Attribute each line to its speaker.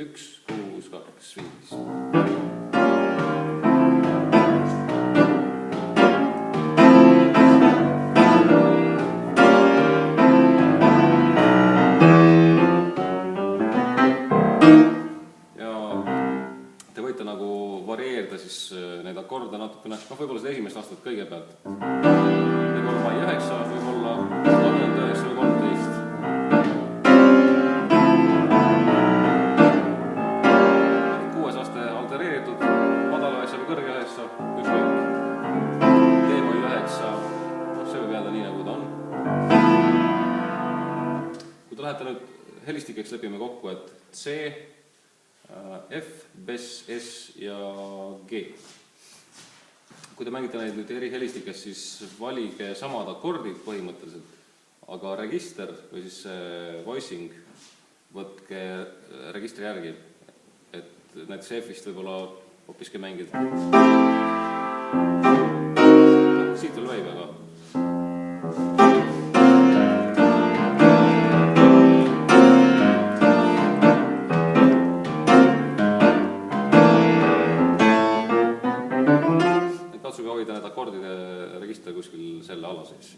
Speaker 1: 1, 6, 2, 5. Ja te võite nagu varieerida siis neid akorde natukene, võib-olla seda esimest aastat kõigepealt. Võib-olla mai 9, võib-olla 39 või 13. Kuues aste altereeritud, madala 9 või kõrge 9, ükskõik. D-moll 9, see võib jääda nii, nagu ta on. Kui te lähete nüüd helistikeks, lepime kokku, et C, F, Bess, S ja G. Kui te mängite neid nüüd eri helistikes, siis valige samad akordid põhimõtteliselt, aga register või siis voicing võtke registri järgi, et näiteks F-ist võib-olla hoopiski mängida. Siit veel võib, aga katsuge hoida need akordide register kuskil selle ala sees.